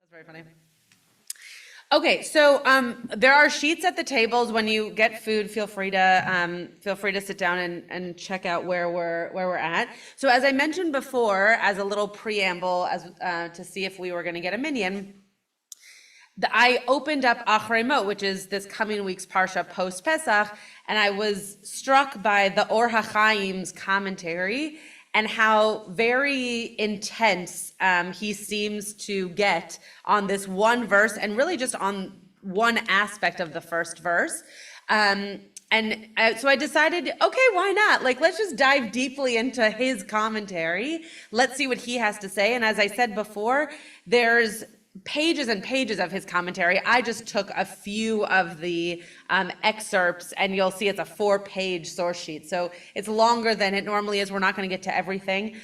Very funny. Okay, so there are sheets at the tables. When you get food, feel free to sit down and check out where we're at. So as I mentioned before, as a little preamble, as to see if we were going to get a minyan, I opened up Aharei, which is this coming week's parsha post Pesach, and I was struck by the HaHayim's commentary and how very intense he seems to get on this one verse, and really just on one aspect of the first verse. So I decided, okay, why not? Let's just dive deeply into his commentary. Let's see what he has to say. And as I said before, there's pages and pages of his commentary. I just took a few of the excerpts, and you'll see it's a 4-page source sheet. So it's longer than it normally is. We're not going to get to everything,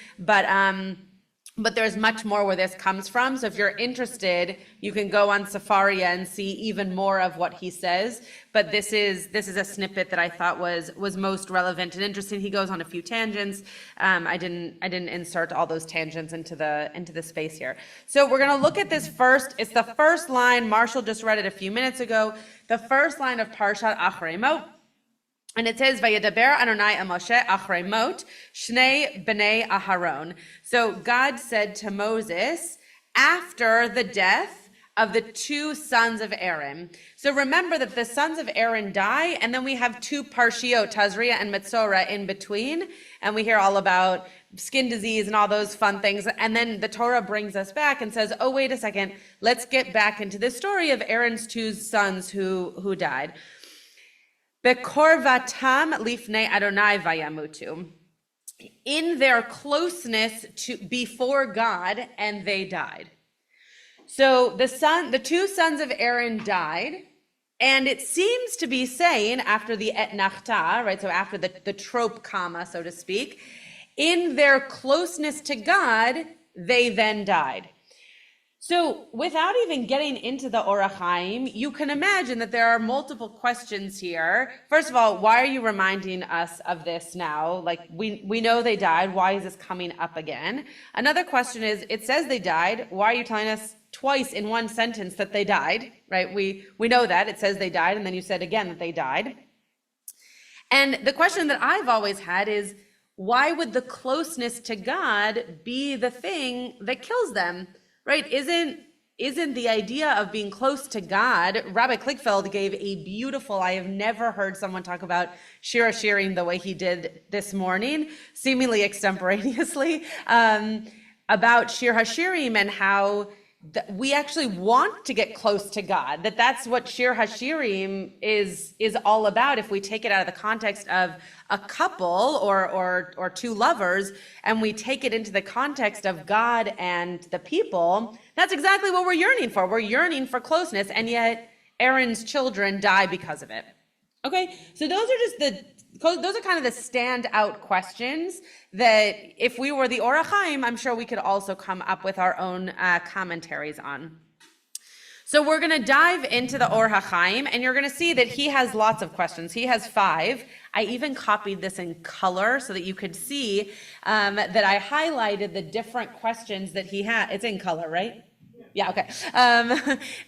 but there's much more where this comes from. So if you're interested, you can go on Safaria and see even more of what he says. But this is a snippet that I thought was most relevant and interesting. He goes on a few tangents. I didn't insert all those tangents into the space here. So we're going to look at this first. It's the first line. Marshall just read it a few minutes ago. The first line of Parshat Aharei. And it says, Vayedaber Adonai el Moshe Aharei mot shnei bnei Aharon. So God said to Moses, after the death of the 2 sons of Aaron. So remember that the sons of Aaron die, and then we have 2 parshiot, Tazria and Metzora, in between. And we hear all about skin disease and all those fun things. And then the Torah brings us back and says, oh, wait a second, let's get back into the story of Aaron's 2 sons who died. Bekorvatam lifnei Adonai vayamutu. In their closeness to before God, and they died. So the 2 sons of Aaron died, and it seems to be saying after the et nachta, right? So after the trope comma, so to speak, in their closeness to God, they then died. So without even getting into the HaHayim, you can imagine that there are multiple questions here. First of all, why are you reminding us of this now? We know they died. Why is this coming up again? Another question is, it says they died. Why are you telling us twice in one sentence that they died, right? We know that. It says they died, and then you said again that they died. And the question that I've always had is, why would the closeness to God be the thing that kills them? Right? Isn't the idea of being close to God? Rabbi Klickfeld gave a beautiful, I have never heard someone talk about Shir HaShirim the way he did this morning, seemingly extemporaneously, about Shir HaShirim and how we actually want to get close to God, that's what Shir HaShirim is all about. If we take it out of the context of a couple or 2 lovers, and we take it into the context of God and the people, that's exactly what we're yearning for. We're yearning for closeness, and yet Aaron's children die because of it. Okay, so those are kind of the standout questions that if we were the HaHayim, I'm sure we could also come up with our own commentaries on. So we're going to dive into the HaHayim, and you're going to see that he has lots of questions. He has 5. I even copied this in color so that you could see that I highlighted the different questions that he had. It's in color, right? Yeah, okay.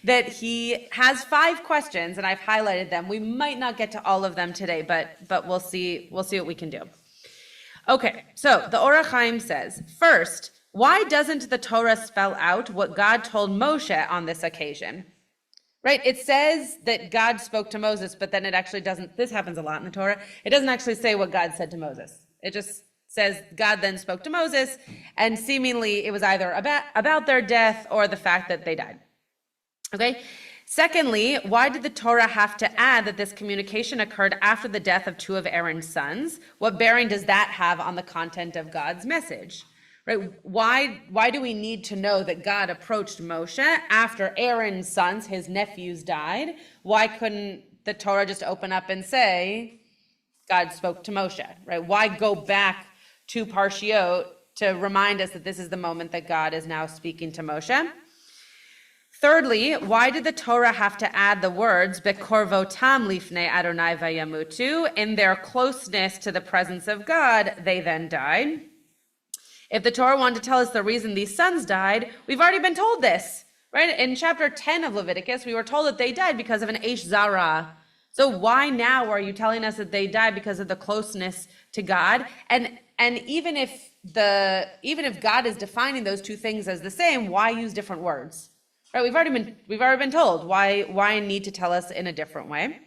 That he has 5 questions, and I've highlighted them. We might not get to all of them today, but we'll see what we can do. Okay, so the HaHayim says, first, why doesn't the Torah spell out what God told Moshe on this occasion? Right? It says that God spoke to Moses, but then it actually doesn't. This happens a lot in the Torah. It doesn't actually say what God said to Moses. It just says God then spoke to Moses, and seemingly it was either about their death or the fact that they died. Okay? Secondly, why did the Torah have to add that this communication occurred after the death of 2 of Aaron's sons? What bearing does that have on the content of God's message? Right? Why do we need to know that God approached Moshe after Aaron's sons, his nephews, died? Why couldn't the Torah just open up and say God spoke to Moshe? Right? Why go back to Parshiot to remind us that this is the moment that God is now speaking to Moshe? Thirdly, why did the Torah have to add the words Bekorvotam lifnei Adonai vayamutu? In their closeness to the presence of God, they then died. If the Torah wanted to tell us the reason these sons died, we've already been told this, right? In chapter 10 of Leviticus, we were told that they died because of an Eish Zara. So why now are you telling us that they died because of the closeness to God? And even if God is defining those two things as the same, why use different words? Right? We've already been told why need to tell us in a different way.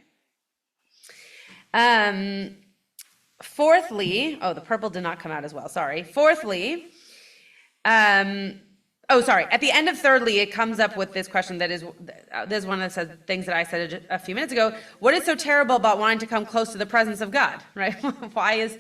Fourthly, the purple did not come out as well. Sorry. Fourthly, at the end of thirdly, it comes up with this question that is, there's one of the things that I said a few minutes ago. What is so terrible about wanting to come close to the presence of God, right? Why is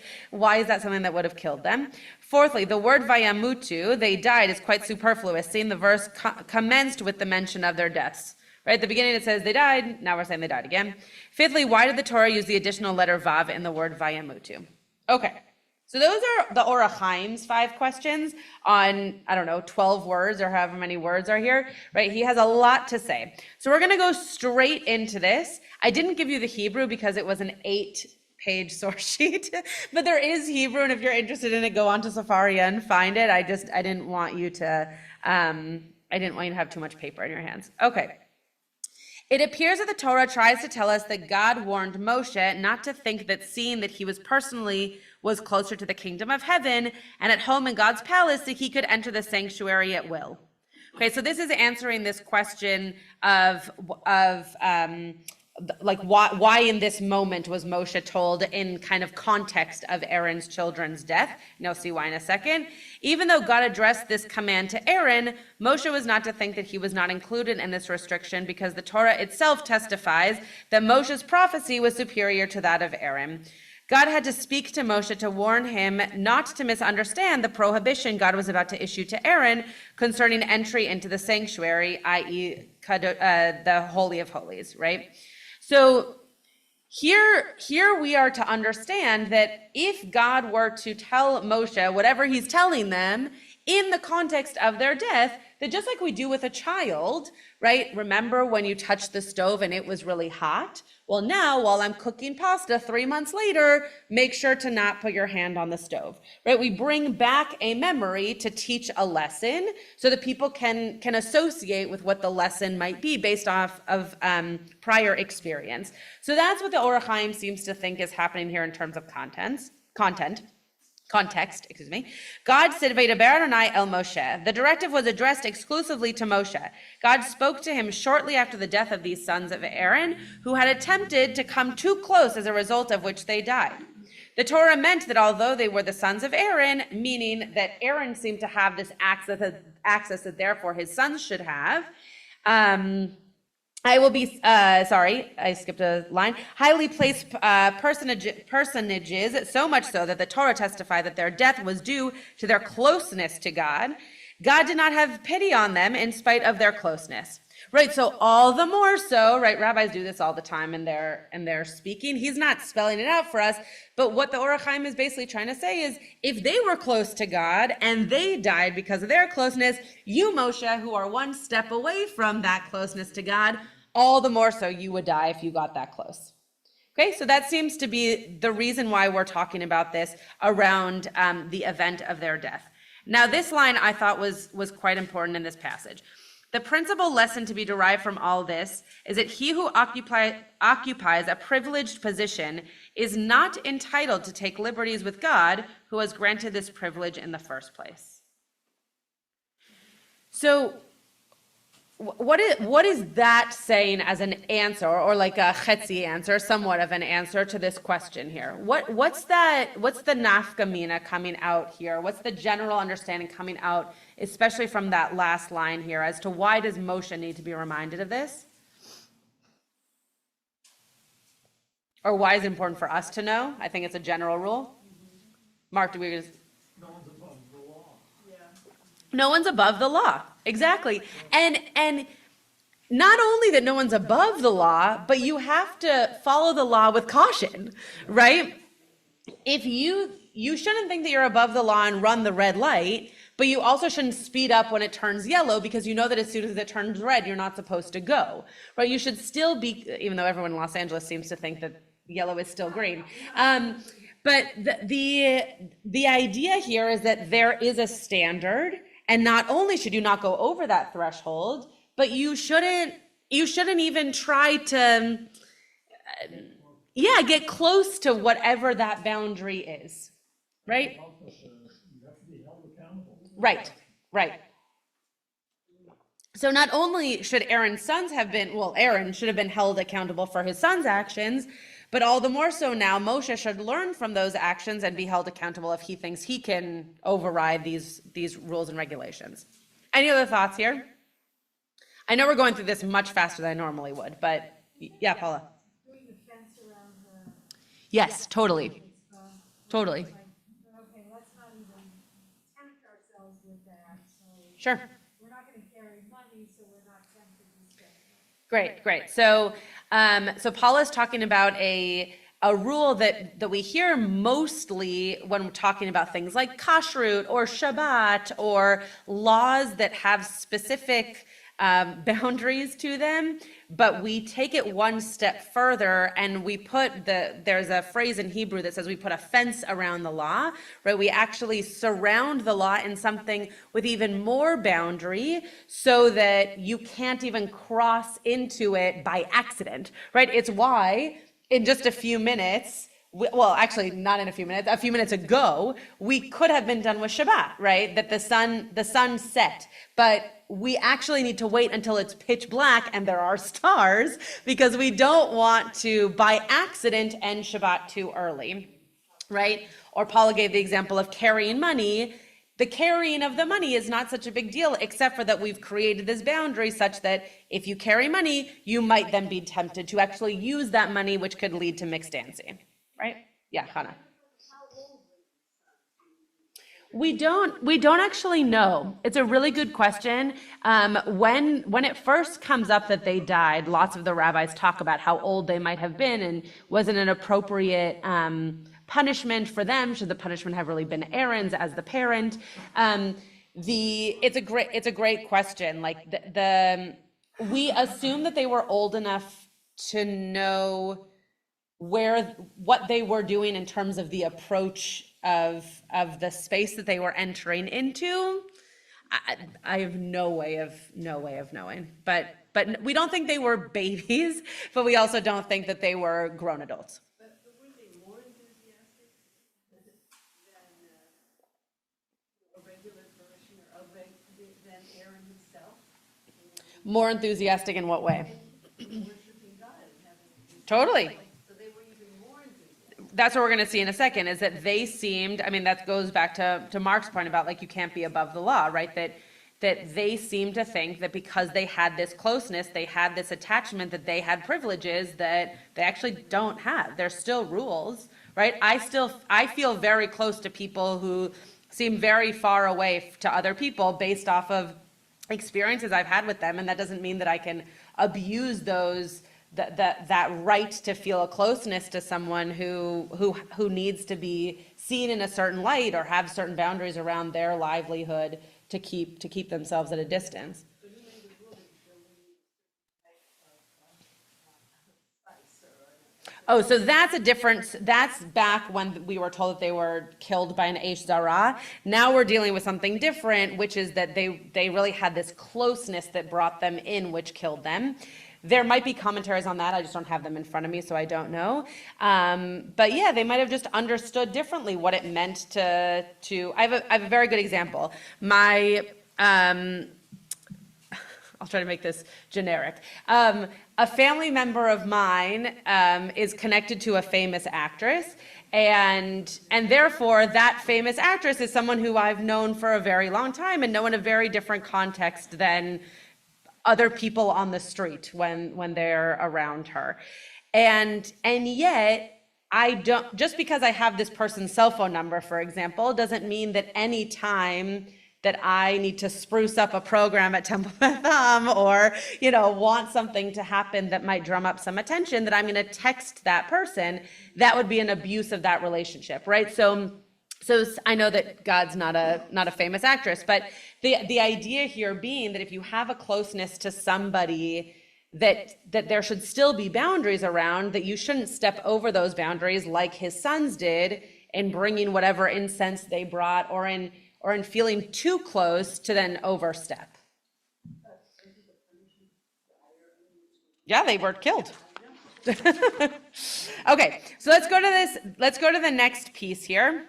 that something that would have killed them? Fourthly, the word vayamutu, they died, is quite superfluous, seeing the verse commenced with the mention of their deaths. Right, at the beginning it says they died, now we're saying they died again. Fifthly, why did the Torah use the additional letter vav in the word vayamutu? Okay. So those are the HaHayim's 5 questions on, 12 words or however many words are here, right? He has a lot to say. So we're going to go straight into this. I didn't give you the Hebrew because it was an 8-page source sheet, but there is Hebrew, and if you're interested in it, go onto Safaria and find it. I didn't want you to have too much paper in your hands. Okay. It appears that the Torah tries to tell us that God warned Moshe not to think that seeing that he was closer to the kingdom of heaven and at home in God's palace, that he could enter the sanctuary at will. Okay, so this is answering this question of why in this moment was Moshe told in kind of context of Aaron's children's death. And you'll see why in a second. Even though God addressed this command to Aaron, Moshe was not to think that he was not included in this restriction, because the Torah itself testifies that Moshe's prophecy was superior to that of Aaron. God had to speak to Moshe to warn him not to misunderstand the prohibition God was about to issue to Aaron concerning entry into the sanctuary, i.e. the Holy of Holies, right? So here we are to understand that if God were to tell Moshe whatever he's telling them in the context of their death, that just like we do with a child, right? Remember when you touched the stove and it was really hot? Well, now while I'm cooking pasta 3 months later, make sure to not put your hand on the stove, right? We bring back a memory to teach a lesson so that people can associate with what the lesson might be based off of prior experience. So that's what the HaHayim seems to think is happening here in terms of context. God said, "Vaydaber Adonai el Moshe." The directive was addressed exclusively to Moshe. God spoke to him shortly after the death of these sons of Aaron, who had attempted to come too close, as a result of which they died. The Torah meant that although they were the sons of Aaron, meaning that Aaron seemed to have this access that therefore his sons should have, I skipped a line. Highly placed personages, so much so that the Torah testified that their death was due to their closeness to God. God did not have pity on them in spite of their closeness. Right, so all the more so, right, rabbis do this all the time in their speaking. He's not spelling it out for us, but what the HaHayim is basically trying to say is, if they were close to God and they died because of their closeness, you, Moshe, who are one step away from that closeness to God, all the more so you would die if you got that close. Okay, so that seems to be the reason why we're talking about this around the event of their death. Now, this line I thought was quite important in this passage. The principal lesson to be derived from all this is that he who occupies a privileged position is not entitled to take liberties with God, who has granted this privilege in the first place. So what is that saying as an answer, or like a chetzi answer, somewhat of an answer to this question here? What's the nafka mina coming out here? What's the general understanding coming out, especially from that last line here, as to why does Moshe need to be reminded of this? Or why is it important for us to know? I think it's a general rule. Mark, do we just... No one's above the law. Yeah. No one's above the law. Exactly. And not only that no one's above the law, but you have to follow the law with caution, right? If you shouldn't think that you're above the law and run the red light, but you also shouldn't speed up when it turns yellow, because you know that as soon as it turns red, you're not supposed to go, right? You should still be, even though everyone in Los Angeles seems to think that yellow is still green. But the idea here is that there is a standard, and not only should you not go over that threshold, but you shouldn't even try to, yeah, get close to whatever that boundary is, right? It also says you have to be held accountable. Right, right. So not only should Aaron's sons have been, well, Aaron should have been held accountable for his son's actions, but all the more so now Moshe should learn from those actions and be held accountable if he thinks he can override these rules and regulations. Any other thoughts here? I know we're going through this much faster than I normally would, but yeah, Paula. Doing the fence around the, Yes, totally, totally. like, okay, let's not even tempt ourselves with that, so Sure. we're not gonna carry money, so we're not tempted to stay. Great. So Paula's talking about a rule that we hear mostly when we're talking about things like kashrut or Shabbat or laws that have specific boundaries to them, but we take it one step further and we put there's a phrase in Hebrew that says we put a fence around the law, right? We actually surround the law in something with even more boundary so that you can't even cross into it by accident, right? It's why in just a few minutes, well, actually not in a few minutes ago, we could have been done with Shabbat, right? That the sun set, but we actually need to wait until it's pitch black and there are stars because we don't want to, by accident, end Shabbat too early, right? Or Paula gave the example of carrying money. The carrying of the money is not such a big deal, except for that we've created this boundary such that if you carry money, you might then be tempted to actually use that money, which could lead to mixed dancing, right? Yeah, Hannah. We don't actually know. It's a really good question. When it first comes up that they died, lots of the rabbis talk about how old they might have been and wasn't an appropriate punishment for them. Should the punishment have really been Aaron's as the parent? It's a great question. Like we assume that they were old enough to know what they were doing in terms of the approach of the space that they were entering into. I have no way of knowing, but we don't think they were babies, but we also don't think that they were grown adults. But were they more enthusiastic than a regular parishioner than Aaron himself? More enthusiastic in what way? Worshiping God and having. Totally. So they were even more enthusiastic. That's what we're going to see in a second, is that they seemed, I mean, that goes back to Mark's point about like you can't be above the law, right? That they seemed to think that because they had this closeness, they had this attachment, that they had privileges that they actually don't have. There's still rules, right? I feel very close to people who seem very far away to other people based off of experiences I've had with them, and that doesn't mean that I can abuse that right to feel a closeness to someone who needs to be seen in a certain light or have certain boundaries around their livelihood to keep themselves at a distance. Oh, so that's a difference. That's back when we were told that they were killed by an Eish Zara. Now we're dealing with something different, which is that they really had this closeness that brought them in, which killed them. There might be commentaries on that. I just don't have them in front of me, so I don't know. But yeah, they might have just understood differently what it meant to. I have a very good example. I'll try to make this generic. A family member of mine is connected to a famous actress, and therefore that famous actress is someone who I've known for a very long time and know in a very different context than other people on the street when they're around her. And yet I don't, just because I have this person's cell phone number, for example, doesn't mean that any time that I need to spruce up a program at Temple Beth or, want something to happen that might drum up some attention, that I'm going to text that person. That would be an abuse of that relationship, right? So I know that God's not a famous actress, but the idea here being that if you have a closeness to somebody that there should still be boundaries around, that you shouldn't step over those boundaries like his sons did in bringing whatever incense they brought or in feeling too close to then overstep. Yeah, they were killed. Okay, so let's go to the next piece here.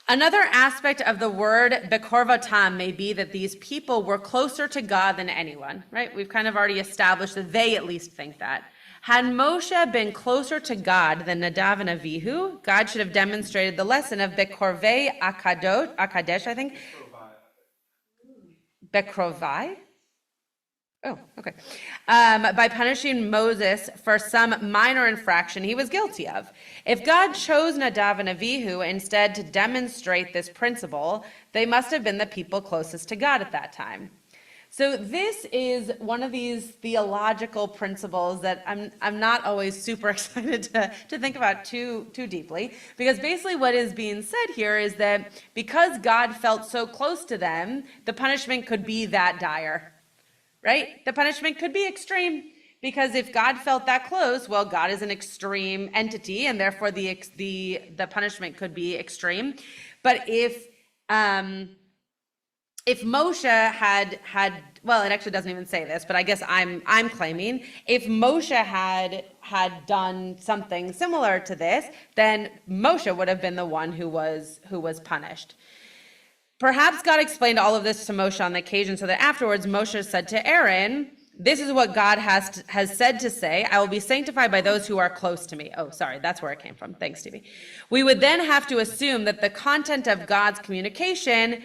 Another aspect of the word bekorvatam may be that these people were closer to God than anyone, right? We've kind of already established that they at least think that. Had Moshe been closer to God than Nadav and Avihu, God should have demonstrated the lesson of bekorvei akadesh, I think. Bekrovai? Oh, okay. By punishing Moses for some minor infraction he was guilty of. If God chose Nadav and Avihu instead to demonstrate this principle, they must have been the people closest to God at that time. So this is one of these theological principles that I'm not always super excited to think about too deeply, because basically what is being said here is that because God felt so close to them, the punishment could be that dire. Right? The punishment could be extreme, because if God felt that close, well, God is an extreme entity, and therefore the punishment could be extreme. But if Moshe had well, it actually doesn't even say this, but I guess I'm claiming if Moshe had done something similar to this, then Moshe would have been the one who was punished. Perhaps God explained all of this to Moshe on the occasion so that afterwards Moshe said to Aaron, this is what God has said to say, I will be sanctified by those who are close to me. Oh, sorry, that's where it came from. Thanks, Stevie. We would then have to assume that the content of God's communication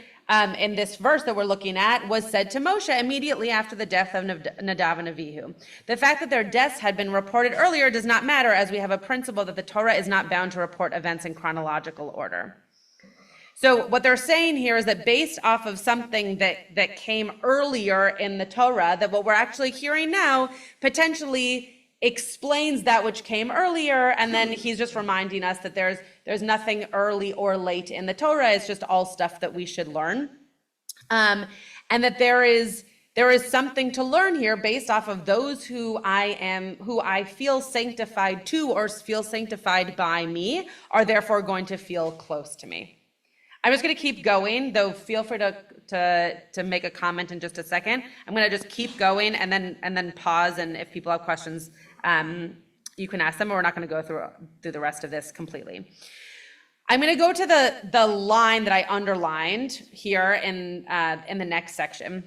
in this verse that we're looking at was said to Moshe immediately after the death of Nadav and Avihu. The fact that their deaths had been reported earlier does not matter, as we have a principle that the Torah is not bound to report events in chronological order. So what they're saying here is that based off of something that came earlier in the Torah, that what we're actually hearing now potentially explains that which came earlier, and then he's just reminding us that there's nothing early or late in the Torah. It's just all stuff that we should learn, and that there is something to learn here based off of those who I feel sanctified to or feel sanctified by me are therefore going to feel close to me. I'm just going to keep going, though feel free to make a comment in just a second. I'm going to just keep going and then pause, and if people have questions, you can ask them, or we're not going to go through the rest of this completely. I'm going to go to the line that I underlined here in the next section.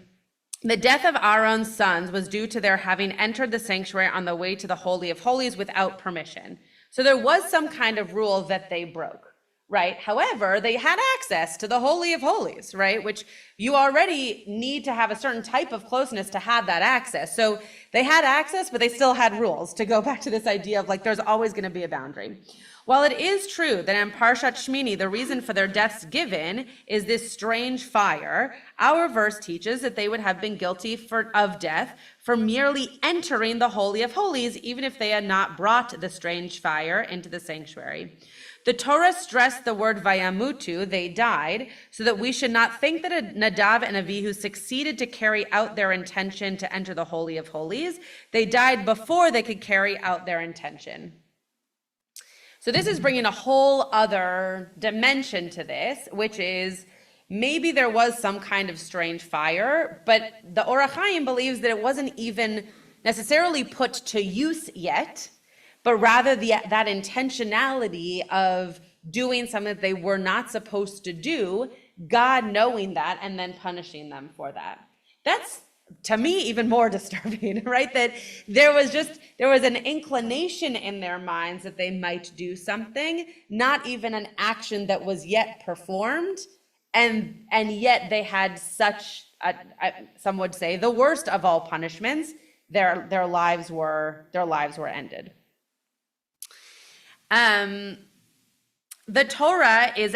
The death of Aaron's sons was due to their having entered the sanctuary on the way to the Holy of Holies without permission. So there was some kind of rule that they broke. Right. However, they had access to the Holy of Holies, right? Which you already need to have a certain type of closeness to have that access. So they had access, but they still had rules, to go back to this idea of like, there's always going to be a boundary. While it is true that in Parshat Shmini, the reason for their deaths given is this strange fire, our verse teaches that they would have been guilty of death for merely entering the Holy of Holies, even if they had not brought the strange fire into the sanctuary. The Torah stressed the word vayamutu, they died, so that we should not think that Nadav and Avihu succeeded to carry out their intention to enter the Holy of Holies. They died before they could carry out their intention. So this is bringing a whole other dimension to this, which is maybe there was some kind of strange fire, but the HaHayim believes that it wasn't even necessarily put to use yet, but rather that intentionality of doing something that they were not supposed to do, God knowing that and then punishing them for that. That's, to me, even more disturbing, right? That there was an inclination in their minds that they might do something, not even an action that was yet performed, and yet they had such, some would say, the worst of all punishments. Their lives were ended. The Torah is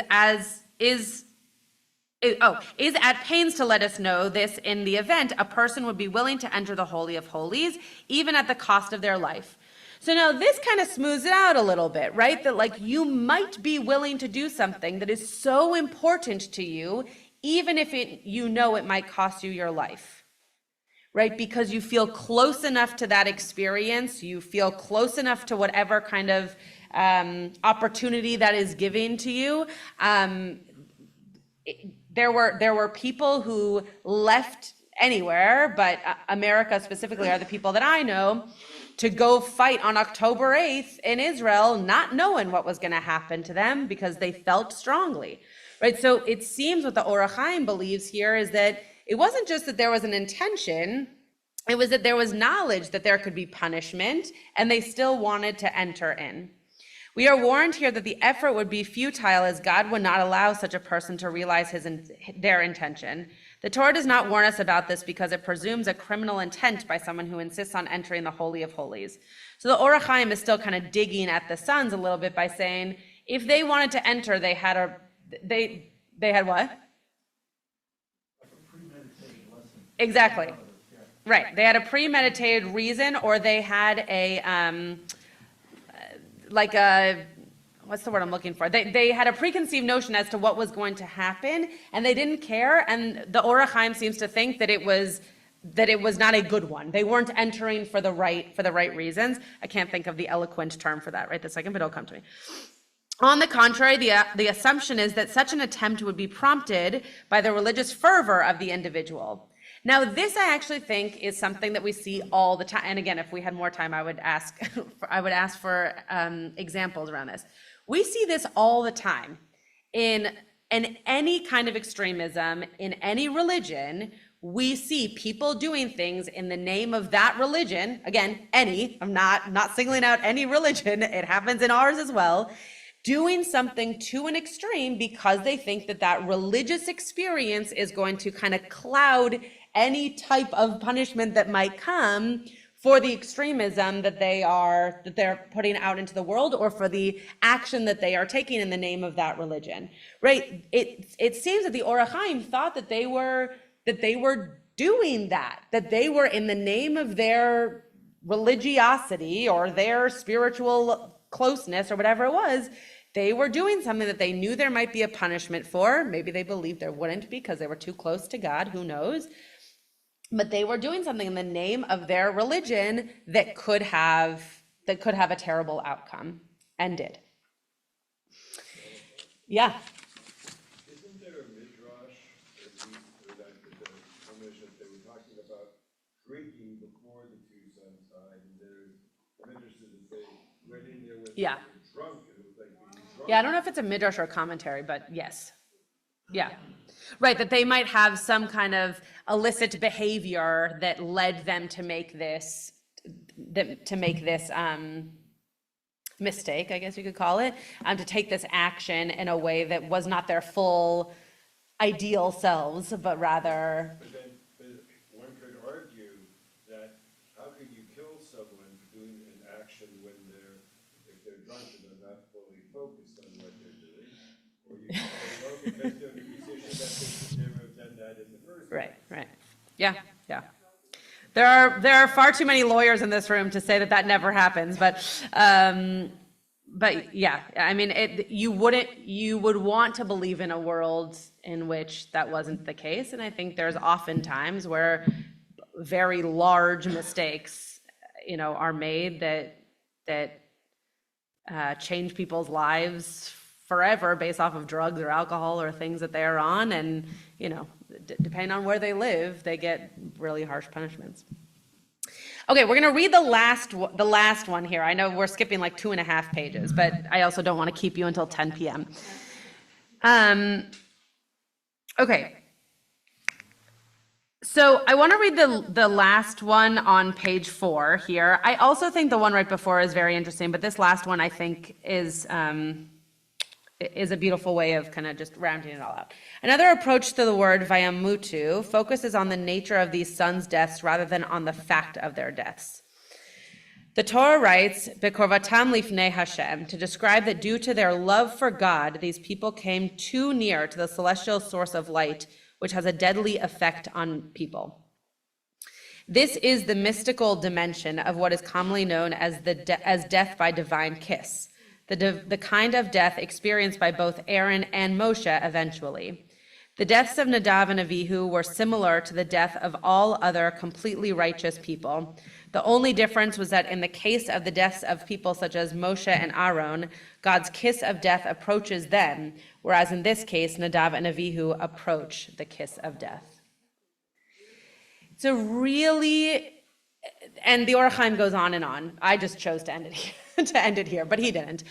at pains to let us know this in the event a person would be willing to enter the Holy of Holies, even at the cost of their life. So now this kind of smooths it out a little bit, right? That like you might be willing to do something that is so important to you, even if you know it might cost you your life. Right? Because you feel close enough to that experience, you feel close enough to whatever kind of opportunity that is given to you. There were people who left anywhere, but America specifically are the people that I know, to go fight on October 8th in Israel, not knowing what was going to happen to them because they felt strongly, right? So it seems what the HaHayim believes here is that it wasn't just that there was an intention, it was that there was knowledge that there could be punishment, and they still wanted to enter in. We are warned here that the effort would be futile, as God would not allow such a person to realize their intention. The Torah does not warn us about this because it presumes a criminal intent by someone who insists on entering the Holy of Holies. So the HaHayim is still kind of digging at the sons a little bit by saying, if they wanted to enter, they had what? Like a premeditated lesson. Exactly. Yeah. Right. They had a premeditated reason, or they had what's the word I'm looking for? They had a preconceived notion as to what was going to happen, and they didn't care. And the HaHayim seems to think that it was not a good one. They weren't entering for the right reasons. I can't think of the eloquent term for that right this second, but it'll come to me. On the contrary, the assumption is that such an attempt would be prompted by the religious fervor of the individual. Now, this I actually think is something that we see all the time. And again, if we had more time, I would ask for examples around this. We see this all the time in any kind of extremism, in any religion. We see people doing things in the name of that religion. Again, I'm not singling out any religion. It happens in ours as well. Doing something to an extreme because they think that religious experience is going to kind of cloud any type of punishment that might come for the extremism that they're putting out into the world, or for the action that they are taking in the name of that religion, right? It seems that the HaHayim thought that they were doing that they were in the name of their religiosity or their spiritual closeness or whatever it was. They were doing something that they knew there might be a punishment for. Maybe they believed there wouldn't be because they were too close to God, who knows? But they were doing something in the name of their religion that could have a terrible outcome, and did. Yeah. Isn't there a midrash that the commission they were talking about drinking before the two sons died, and there's midrash that say went in there with Yeah. drunk, and it was like being drunk. Yeah, I don't know if it's a midrash or a commentary, but yes. Yeah. Right, that they might have some kind of illicit behavior that led them to make this mistake, I guess you could call it, to take this action in a way that was not their full ideal selves, but rather. But one could argue that how could you kill someone for doing an action when if they're drunk and they're not fully focused on what they're doing, or you can say, well, because they're in a position that they should never have done that in the first place. Right. Yeah. There are far too many lawyers in this room to say that never happens, but yeah, I mean, you would want to believe in a world in which that wasn't the case, and I think there's often times where very large mistakes, are made that change people's lives forever based off of drugs or alcohol or things that they're on, and depending on where they live, they get really harsh punishments. Okay, we're gonna read the last one here. I know we're skipping like 2.5 pages, but I also don't want to keep you until 10 p.m. Okay. So I want to read the last one on page 4 here. I also think the one right before is very interesting, but this last one I think is a beautiful way of kind of just rounding it all out. Another approach to the word vayamutu focuses on the nature of these sons' deaths rather than on the fact of their deaths. The Torah writes, "Bekorvatam lifnei Hashem," to describe that due to their love for God, these people came too near to the celestial source of light, which has a deadly effect on people. This is the mystical dimension of what is commonly known as death by divine kiss, the kind of death experienced by both Aaron and Moshe eventually. The deaths of Nadav and Avihu were similar to the death of all other completely righteous people. The only difference was that in the case of the deaths of people such as Moshe and Aaron, God's kiss of death approaches them, whereas in this case, Nadav and Avihu approach the kiss of death. It's a really, and the HaHayim goes on and on. I just chose to end it here, but he didn't.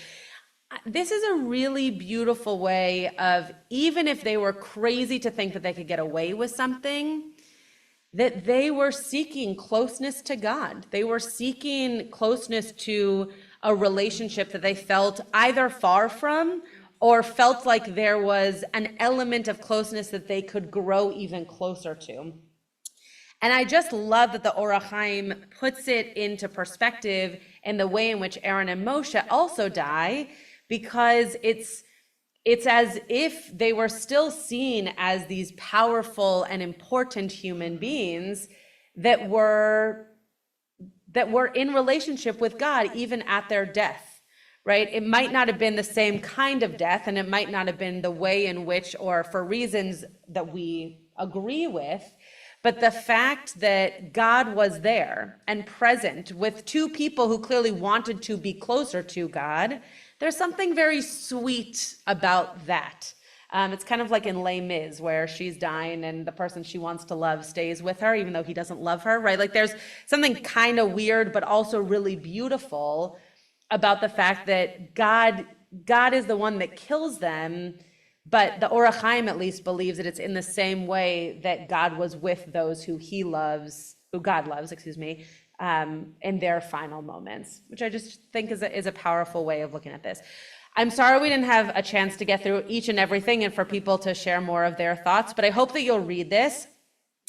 This is a really beautiful way of, even if they were crazy to think that they could get away with something, that they were seeking closeness to God. They were seeking closeness to a relationship that they felt either far from or felt like there was an element of closeness that they could grow even closer to. And I just love that the HaHayim puts it into perspective in the way in which Aaron and Moshe also die, because it's as if they were still seen as these powerful and important human beings that were in relationship with God even at their death, right? It might not have been the same kind of death, and it might not have been the way in which, or for reasons that we agree with, but the fact that God was there and present with two people who clearly wanted to be closer to God, there's something very sweet about that. It's kind of like in Les Mis, where she's dying and the person she wants to love stays with her, even though he doesn't love her, right? Like there's something kind of weird, but also really beautiful about the fact that God is the one that kills them, but the HaHayim at least believes that it's in the same way that God was with those who God loves, in their final moments, which I just think is a powerful way of looking at this. I'm sorry we didn't have a chance to get through each and everything and for people to share more of their thoughts, but I hope that you'll read this.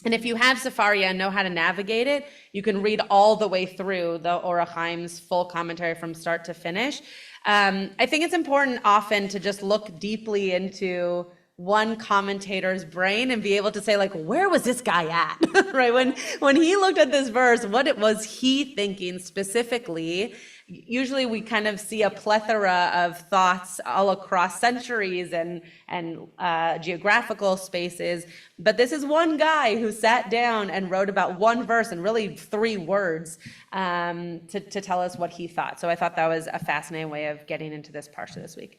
And if you have Sefaria and know how to navigate it, you can read all the way through the HaHayim's full commentary from start to finish. I think it's important often to just look deeply into one commentator's brain and be able to say, like, where was this guy at, right? When he looked at this verse, what was he thinking specifically? Usually we kind of see a plethora of thoughts all across centuries and geographical spaces, but this is one guy who sat down and wrote about one verse and really 3 words to tell us what he thought. So I thought that was a fascinating way of getting into this parsha this week.